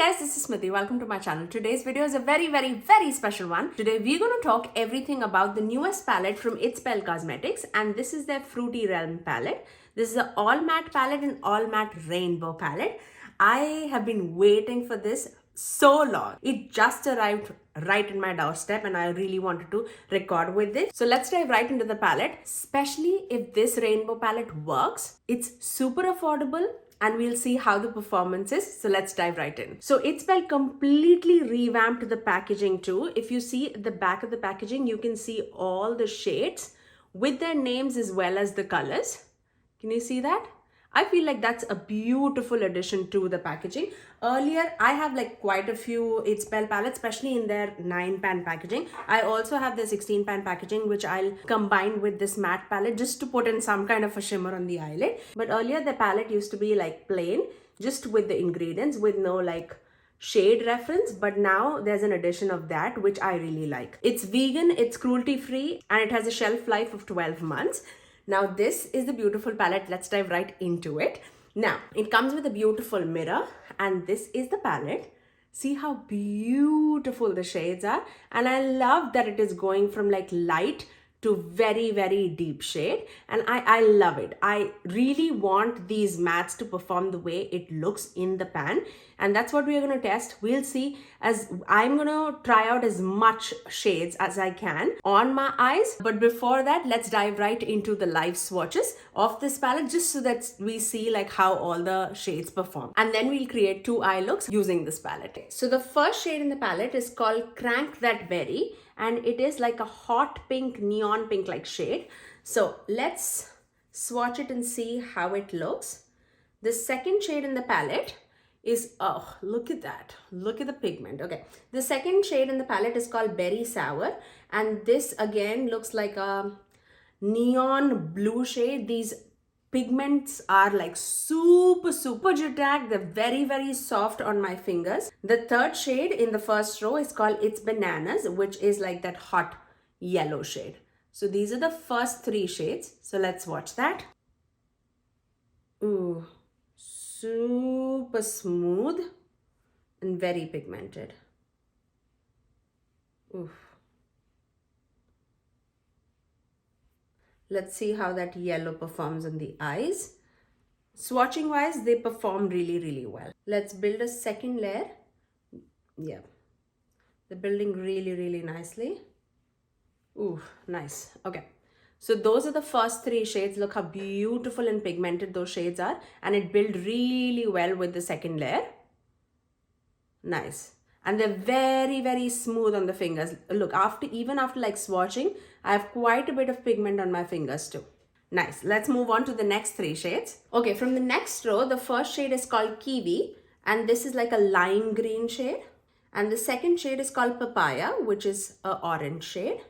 guys, this is Smithy. Welcome to my channel. Today's video is a very special one. Today we're going to talk everything about the newest palette from Its Bel Cosmetics, and this is their Fruity Realm palette. This is an all matte palette and all matte rainbow palette. I have been waiting for this so long. It just arrived right in my doorstep and I really wanted to record with it. So let's dive right into the palette, especially if this rainbow palette works. It's super affordable and we'll see how the performance is. So let's dive right in. So Its Bel completely revamped the packaging too. If you see at the back of the packaging, you can see all the shades with their names as well as the colors. Can you see that? I feel like that's a beautiful addition to the packaging. Earlier, I have like quite a few Its Bel palettes, especially in their 9-pan packaging. I also have the 16-pan packaging, which I'll combine with this matte palette just to put in some kind of a shimmer on the eyelid. But earlier, the palette used to be like plain, just with the ingredients, with no like shade reference, but now there's an addition of that, which I really like. It's vegan, it's cruelty-free, and it has a shelf life of 12 months. Now this is the beautiful palette. Let's dive right into it. Now it comes with a beautiful mirror and this is the palette. See how beautiful the shades are, and I love that it is going from like light to very deep shade, and I love it. I really want these mattes to perform the way it looks in the pan, and that's what we are going to test. We'll see, as I'm going to try out as much shades as I can on my eyes. But before that, let's dive right into the live swatches of this palette, just so that we see like how all the shades perform, and then we'll create 2 eye looks using this palette. So the first shade in the palette is called Crank That Berry, and it is like a hot pink, neon pink like shade. So let's swatch it and see how it looks. The second shade in the palette is, oh, look at that. Look at the pigment. Okay. The second shade in the palette is called Berry Sour, and this again looks like a neon blue shade. These pigments are like super jittery. They're very soft on my fingers. The third shade in the first row is called It's Bananas, which is like that hot yellow shade. So these are the first 3 shades. So let's watch that. Ooh, super smooth and very pigmented. Oof. Let's see how that yellow performs on the eyes. Swatching wise, they perform really well. Let's build a second layer. Yeah, they're building really nicely. Ooh, nice. Okay, so those are the first 3 shades. Look how beautiful and pigmented those shades are, and it built really well with the second layer. Nice. And they're very smooth on the fingers. Look, even after like swatching, I have quite a bit of pigment on my fingers too. Nice. Let's move on to the next 3 shades. Okay, from the next row, the first shade is called Kiwi, and this is like a lime green shade. And the second shade is called Papaya, which is an orange shade.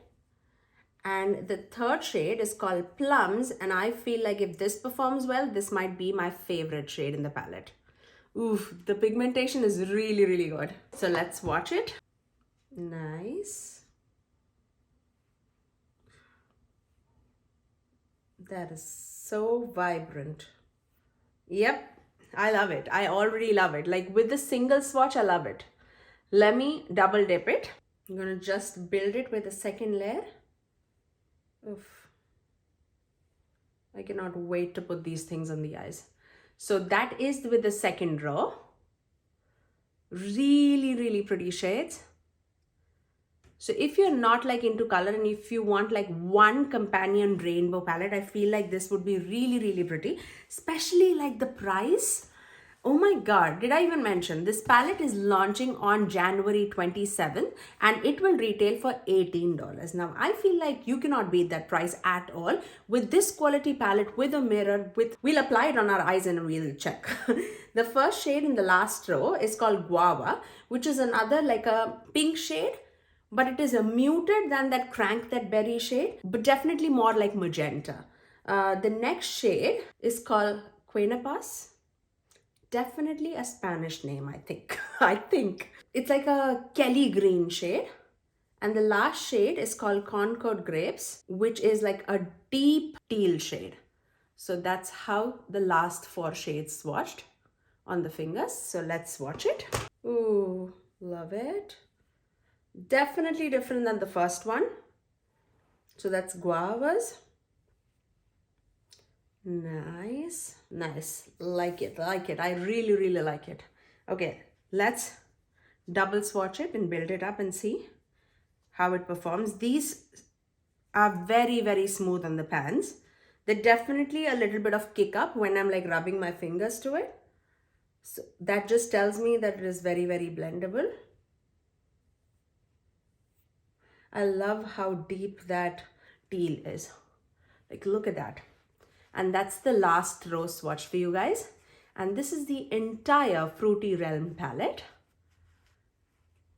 And the third shade is called Plums, and I feel like if this performs well, this might be my favorite shade in the palette. Oof, the pigmentation is really good. So let's watch it. Nice. That is so vibrant. Yep, I love it. I already love it. Like with the single swatch, I love it. Let me double dip it. I'm gonna just build it with a second layer. Oof. I cannot wait to put these things on the eyes. So that is with the second row. Really pretty shades. So if you're not like into color and if you want like one companion rainbow palette, I feel like this would be really pretty, especially like the price. Oh my god, did I even mention this palette is launching on January 27th and it will retail for $18. Now I feel like you cannot beat that price at all with this quality palette, with a mirror, we'll apply it on our eyes and we'll check. The first shade in the last row is called Guava, which is another like a pink shade, but it is a muted than that Crank That Berry shade, but definitely more like magenta. The next shade is called Quenapas. Definitely a Spanish name, I think. I think. It's like a Kelly green shade. And the last shade is called Concord Grapes, which is like a deep teal shade. So that's how the last 4 shades swatched on the fingers. So let's swatch it. Ooh, love it. Definitely different than the first one. So that's guavas. Nice, nice. Like it, like it. I really, really like it. Okay, let's double swatch it and build it up and see how it performs. These are very, very smooth on the pans. They're definitely a little bit of kick up when I'm like rubbing my fingers to it. So that just tells me that it is very, very blendable. I love how deep that teal is. Like, look at that. And that's the last rose swatch for you guys. And this is the entire Fruity Realm palette.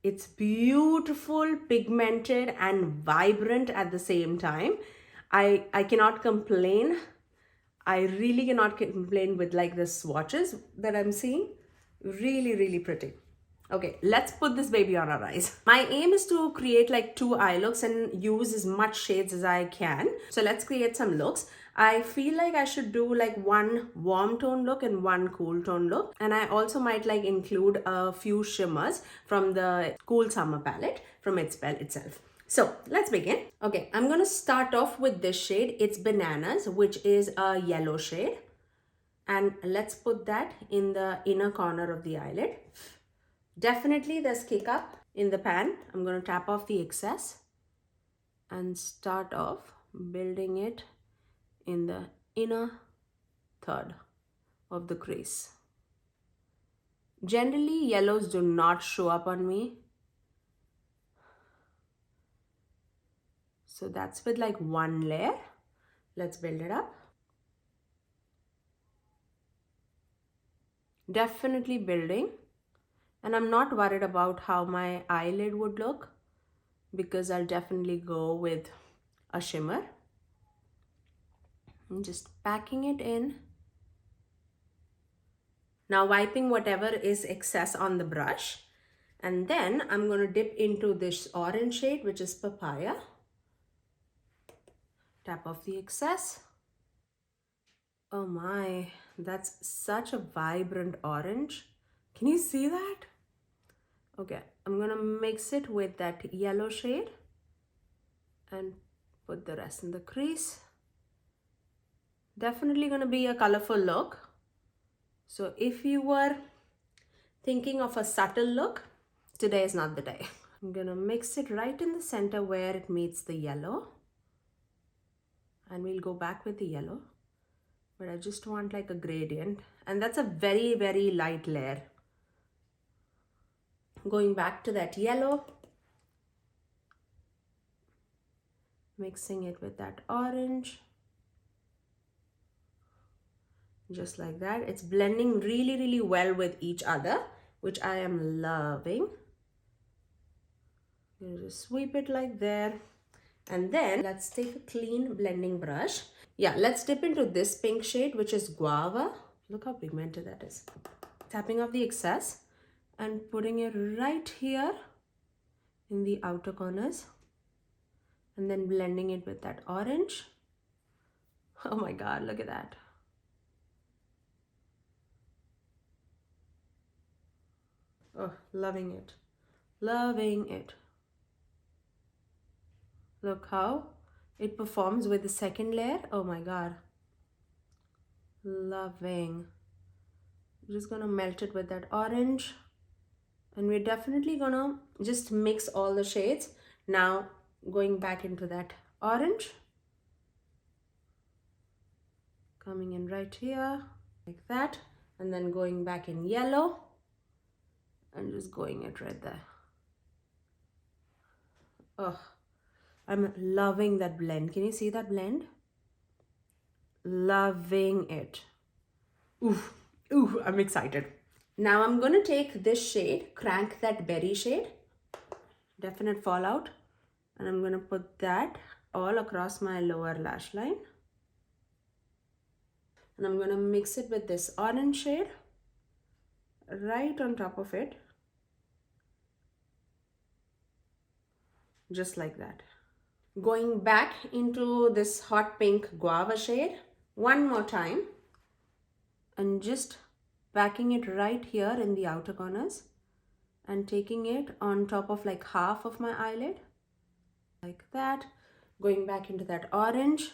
It's beautiful, pigmented, and vibrant at the same time. I cannot complain. I really cannot complain with like the swatches that I'm seeing. Really, really pretty. Okay, let's put this baby on our eyes. My aim is to create like 2 eye looks and use as much shades as I can. So let's create some looks. I feel like I should do like 1 warm tone look and 1 cool tone look. And I also might like include a few shimmers from the Cool Summer palette from Its Bel itself. So let's begin. Okay, I'm gonna start off with this shade. It's Bananas, which is a yellow shade. And let's put that in the inner corner of the eyelid. Definitely there's kick up in the pan. I'm going to tap off the excess and start off building it in the inner third of the crease. Generally, yellows do not show up on me. So that's with like 1 layer. Let's build it up. Definitely building. And I'm not worried about how my eyelid would look because I'll definitely go with a shimmer. I'm just packing it in. Now wiping whatever is excess on the brush. And then I'm going to dip into this orange shade, which is Papaya. Tap off the excess. Oh my, that's such a vibrant orange. Can you see that? Okay, I'm going to mix it with that yellow shade and put the rest in the crease. Definitely going to be a colorful look. So if you were thinking of a subtle look, today is not the day. I'm gonna mix it right in the center where it meets the yellow. And we'll go back with the yellow. But I just want like a gradient. And that's a very, very light layer. Going back to that yellow. Mixing it with that orange. Just like that. It's blending really, really well with each other, which I am loving. You just sweep it like there. And then let's take a clean blending brush. Yeah, let's dip into this pink shade, which is Guava. Look how pigmented that is. Tapping off the excess and putting it right here in the outer corners. And then blending it with that orange. Oh my God, look at that. Oh, loving it. Loving it. Look how it performs with the second layer. Oh my God. Loving. I'm just gonna melt it with that orange. And we're definitely gonna just mix all the shades. Now going back into that orange. Coming in right here, like that. And then going back in yellow. And just going it right there. Oh, I'm loving that blend. Can you see that blend? Loving it. Ooh, ooh, I'm excited. Now I'm going to take this shade, Crank That Berry shade, Definite Fallout, and I'm going to put that all across my lower lash line. And I'm going to mix it with this orange shade right on top of it. Just like that. Going back into this hot pink guava shade one more time and just packing it right here in the outer corners. and taking it on top of like half of my eyelid, like that, going back into that orange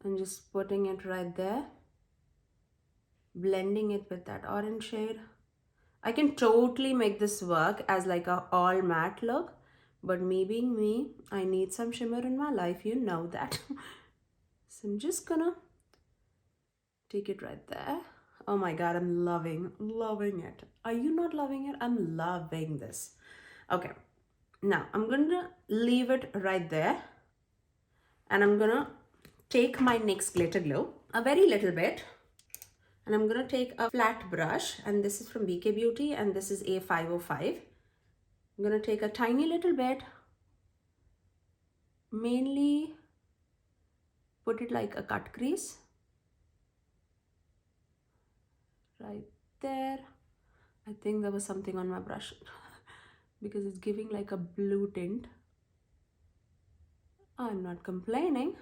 and just putting it right there, blending it with that orange shade. I can totally make this work as like a all matte look, but me being me, I need some shimmer in my life, you know that. So I'm just gonna take it right there. Oh my god, I'm loving it. Are you not loving it? I'm loving this. Okay, now I'm gonna leave it right there, and I'm gonna take my NYX glitter glue, a very little bit, and I'm gonna take a flat brush, and this is from BK Beauty, and this is A505. I'm gonna take a tiny little bit, mainly put it like a cut crease right there. I think there was something on my brush because it's giving like a blue tint. I'm not complaining,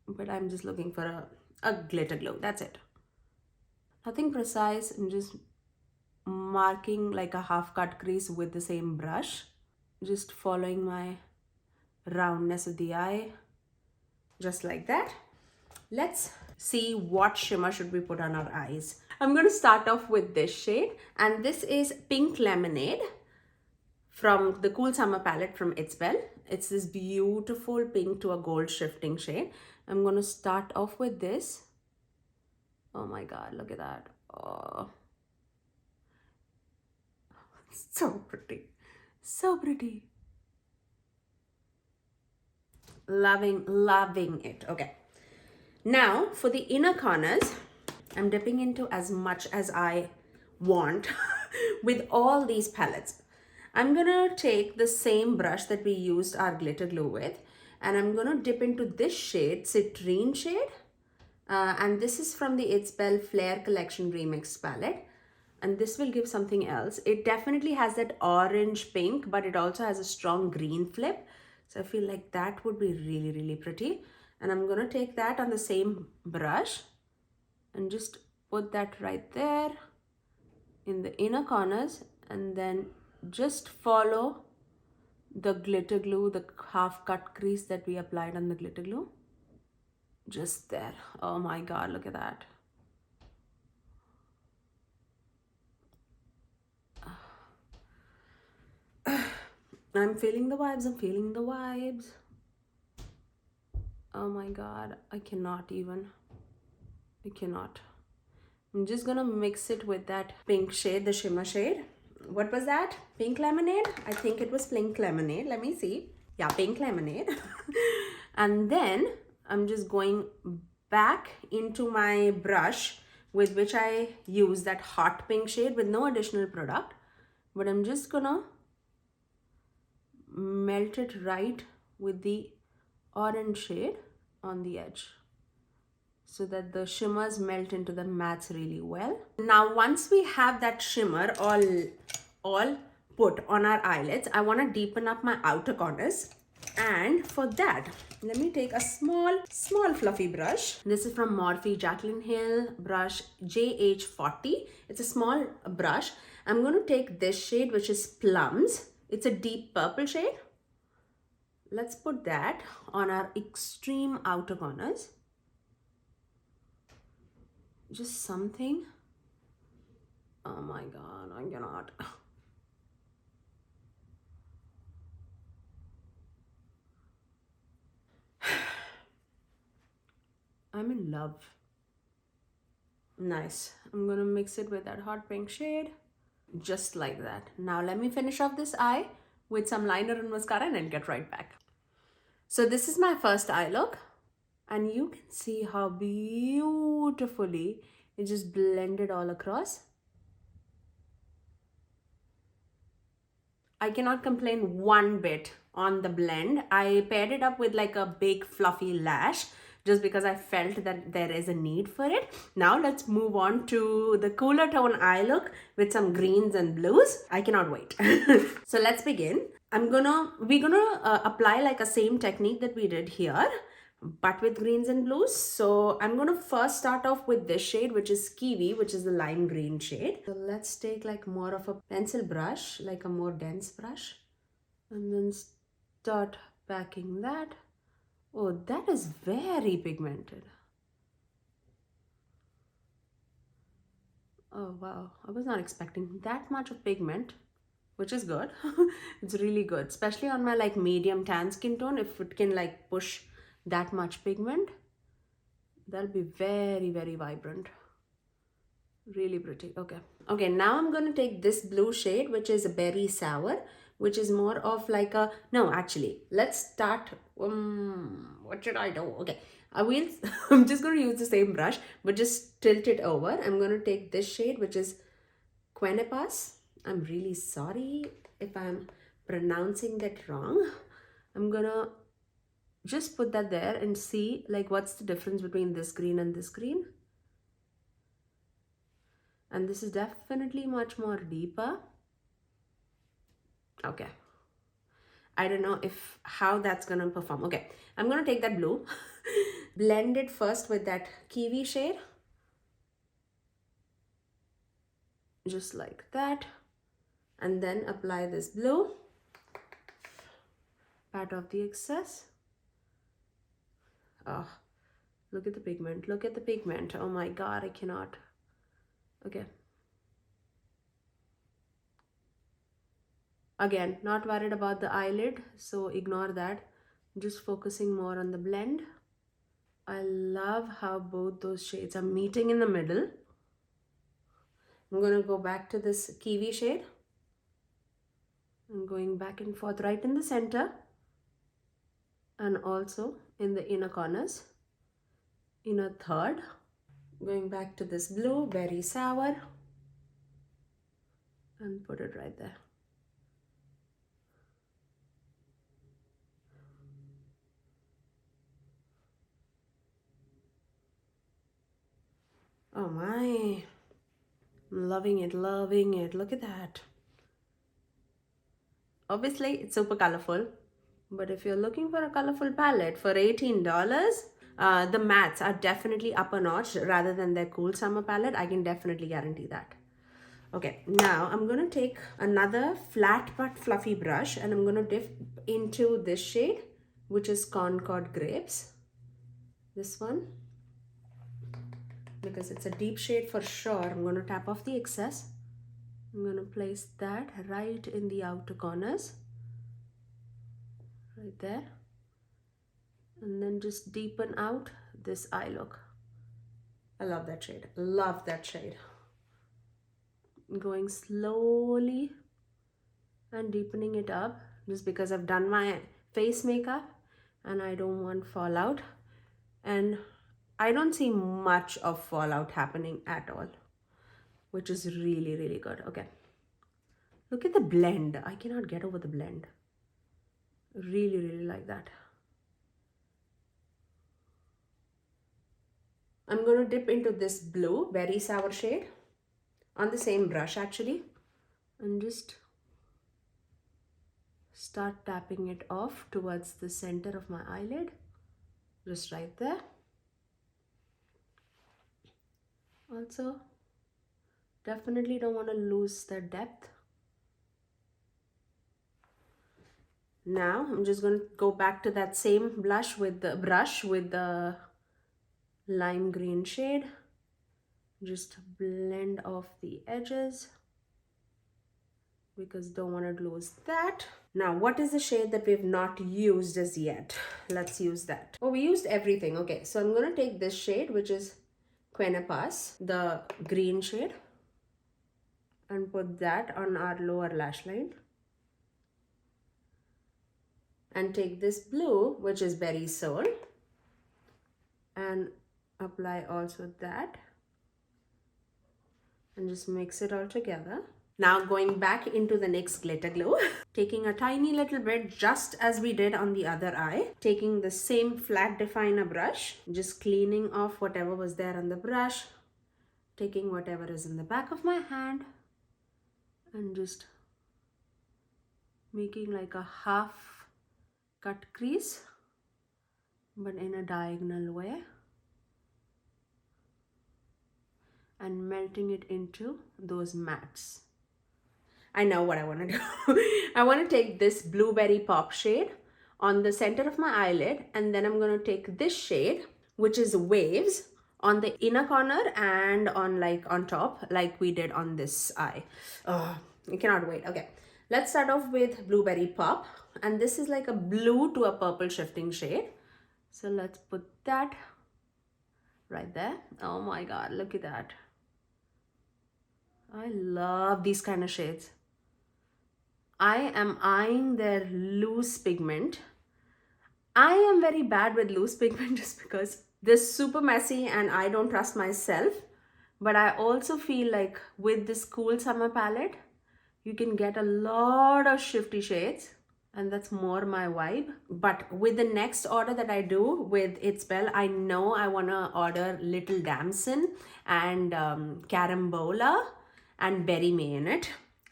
but I'm just looking for a glitter glue. That's it. Nothing precise. I'm just marking like a half cut crease with the same brush. Just following my roundness of the eye. Just like that. Let's see what shimmer should we put on our eyes. I'm going to start off with this shade, and this is Pink Lemonade from the Cool Summer palette from Its Bel. It's this beautiful pink to a gold shifting shade. I'm going to start off with this. Oh my god, look at that. Oh, so pretty. So pretty. Loving it. Okay. Now for the inner corners, I'm dipping into as much as I want with all these palettes. I'm gonna take the same brush that we used our glitter glue with, and I'm gonna dip into this shade, Citrine shade. And this is from the Its Bel Flare Collection Remix palette. And this will give something else. It definitely has that orange pink, but it also has a strong green flip. So I feel like that would be really pretty. And I'm gonna take that on the same brush and just put that right there in the inner corners, and then just follow the glitter glue, the half cut crease that we applied on the glitter glue. Just there. Oh my god, look at that. I'm feeling the vibes. Oh my god, I cannot. I'm just gonna mix it with that pink shade, the shimmer shade. What was that? Pink Lemonade? I think it was Pink Lemonade. Let me see. Yeah, Pink Lemonade. And then I'm just going back into my brush with which I use that hot pink shade with no additional product. But I'm just gonna melt it right with the orange shade on the edge so that the shimmers melt into the mattes really well. Now once we have that shimmer all put on our eyelids, I want to deepen up my outer corners, and for that let me take a small fluffy brush. This is from Morphe Jaclyn Hill brush JH40. It's a small brush. I'm going to take this shade, which is Plums. It's a deep purple shade. Let's put that on our extreme outer corners. Just something. Oh my god, I cannot. I'm in love. Nice. I'm gonna mix it with that hot pink shade. Just like that. Now let me finish off this eye with some liner and mascara and I'll get right back. So this is my first eye look, and you can see how beautifully it just blended all across. I cannot complain one bit on the blend. I paired it up with like a big fluffy lash just because I felt that there is a need for it. Now let's move on to the cooler tone eye look with some greens and blues. I cannot wait. So let's begin. We're gonna apply like a same technique that we did here, but with greens and blues. So I'm going to first start off with this shade, which is Kiwi, which is the lime green shade. So let's take like more of a pencil brush, like a more dense brush, and then start packing that. Oh, that is very pigmented. Oh wow, I was not expecting that much of pigment, which is good. It's really good, especially on my like medium tan skin tone. If it can like push that much pigment, that'll be very, very vibrant. Really pretty. Okay, now I'm going to take this blue shade, which is Berry Sour, which is more of like a, no, actually, let's start. What should I do? Okay, I will, I'm just going to use the same brush, but just tilt it over. I'm going to take this shade, which is Quenepas. I'm really sorry if I'm pronouncing that wrong. I'm going to just put that there and see like what's the difference between this green and this green. And this is definitely much more deeper. Okay, I don't know if how that's gonna perform. Okay, I'm gonna take that blue, blend it first with that Kiwi shade, just like that, and then apply this blue, pat off the excess. Oh, look at the pigment, look at the pigment. Oh my god, I cannot. Okay, again, not worried about the eyelid, so ignore that. Just focusing more on the blend. I love how both those shades are meeting in the middle. I'm going to go back to this Kiwi shade. I'm going back and forth right in the center and also in the inner corners, inner third. Going back to this blue, Berry Sour, and put it right there. Oh my, I'm loving it, loving it. Look at that. Obviously, it's super colorful, but if you're looking for a colorful palette for $18, the mattes are definitely up a notch rather than their cool summer palette. I can definitely guarantee that. Okay, now I'm going to take another flat but fluffy brush and I'm going to dip into this shade, which is Concord Grapes. This one, because it's a deep shade for sure. I'm going to tap off the excess. I'm going to place that right in the outer corners, right there, and then just deepen out this eye look. I love that shade, love that shade. Going slowly and deepening it up just because I've done my face makeup and I don't want fallout, and I don't see much of fallout happening at all, which is really, really good. Okay, look at the blend. I cannot get over the blend. Really, really like that. I'm going to dip into this blue Berry Sour shade on the same brush actually, and just start tapping it off towards the center of my eyelid, just right there. Also, definitely don't want to lose the depth. Now I'm just going to go back to that same brush with the lime green shade. Just blend off the edges because don't want to lose that. Now, what is the shade that we've not used as yet? Let's use that. Oh, we used everything. Okay, so I'm going to take this shade, which is Quenepas, the green shade, and put that on our lower lash line. And take this blue, which is Berry Soul, and apply also that. And just mix it all together. Now going back into the NYX glitter glue, taking a tiny little bit just as we did on the other eye, taking the same flat definer brush, just cleaning off whatever was there on the brush, taking whatever is in the back of my hand and just making like a half cut crease but in a diagonal way, and melting it into those mattes. I know what I want to do. I want to take this Blueberry Pop shade on the center of my eyelid, and then I'm going to take this shade, which is Waves, on the inner corner and on top, like we did on this eye. Oh, I cannot wait. Okay, let's start off with Blueberry Pop, and this is like a blue to a purple shifting shade. So let's put that right there. Oh my God, look at that. I love these kind of shades. I am eyeing their loose pigment. I am very bad with loose pigment just because this is super messy and I don't trust myself. But I also feel like with this cool summer palette, you can get a lot of shifty shades, and that's more my vibe. But with the next order that I do with Its Bel, I know I want to order Little Damson and Carambola and Berry Mayonet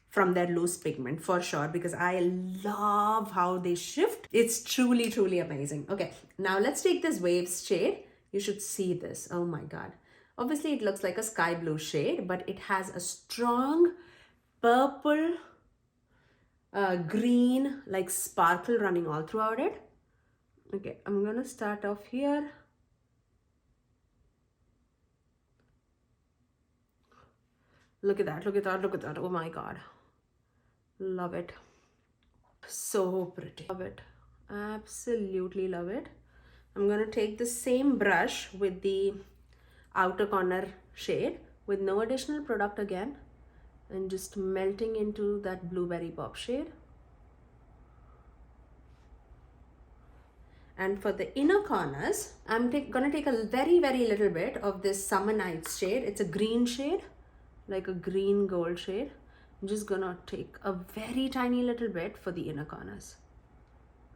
from their loose pigment for sure, because I love how they shift. It's truly, truly amazing. Okay, now let's take this Waves shade. You should see this. Oh my God. Obviously, it looks like a sky blue shade, but it has a strong purple, green, like sparkle running all throughout it. Okay, I'm gonna start off here. Look at that, look at that, look at that. Oh my God. Love it. So pretty. Love it. Absolutely love it. I'm gonna take the same brush with the outer corner shade with no additional product again, and just melting into that Blueberry Pop shade. And for the inner corners, I'm gonna take a very, very little bit of this Summer Nights shade. It's a green shade, like a green gold shade. I'm just gonna take a very tiny little bit for the inner corners.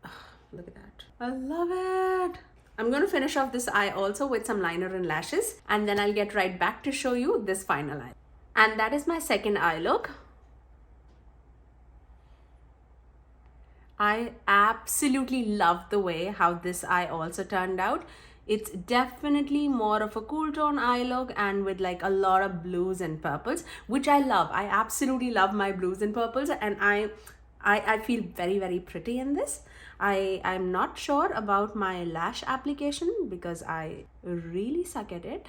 Oh, look at that. I love it. I'm gonna finish off this eye also with some liner and lashes, and then I'll get right back to show you this final eye. And that is my second eye look. I absolutely love the way how this eye also turned out. It's definitely more of a cool tone eye look, and with like a lot of blues and purples, which I love. I absolutely love my blues and purples, and I feel very, very pretty in this. I'm not sure about my lash application because I really suck at it.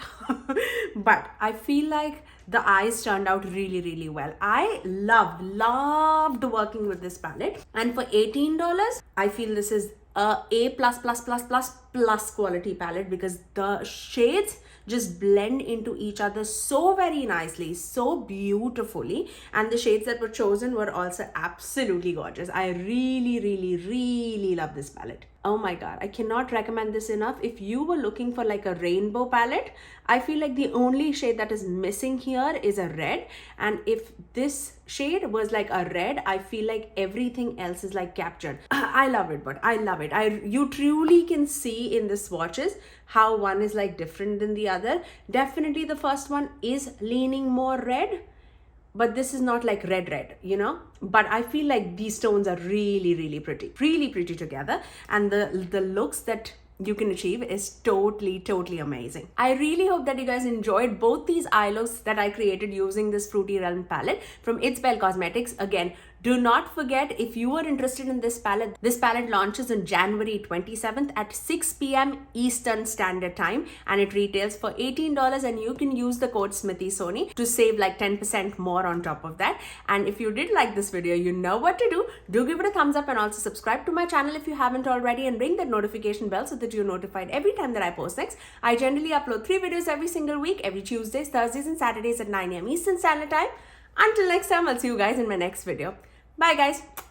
But I ffeel like the eyes turned out really, really well. I loved working with this palette. And for $18, I feel this is a plus quality palette, because the shades just blend into each other so very nicely, so beautifully, and the shades that were chosen were also absolutely gorgeous. I really love this palette. Oh my God, I cannot recommend this enough. If you were looking for like a rainbow palette, I feel like the only shade that is missing here is a red, and if this shade was like a red, I feel like everything else is like captured. I love it, but I love it. You truly can see in the swatches how one is like different than the other. Definitely the first one is leaning more red, but this is not like red, you know. But I feel like these tones are really pretty together, and the looks that you can achieve is totally amazing. I really hope that you guys enjoyed both these eye looks that I created using this Fruity Realm palette from Its Bel Cosmetics. Again, do not forget, if you are interested in this palette launches on January 27th at 6 p.m. Eastern Standard Time, and it retails for $18, and you can use the code SMITHYSONY to save like 10% more on top of that. And if you did like this video, you know what to do. Do give it a thumbs up, and also subscribe to my channel if you haven't already, and ring that notification bell so that you're notified every time that I post next. I generally upload 3 videos every single week, every Tuesdays, Thursdays, and Saturdays at 9 a.m. Eastern Standard Time. Until next time, I'll see you guys in my next video. Bye guys.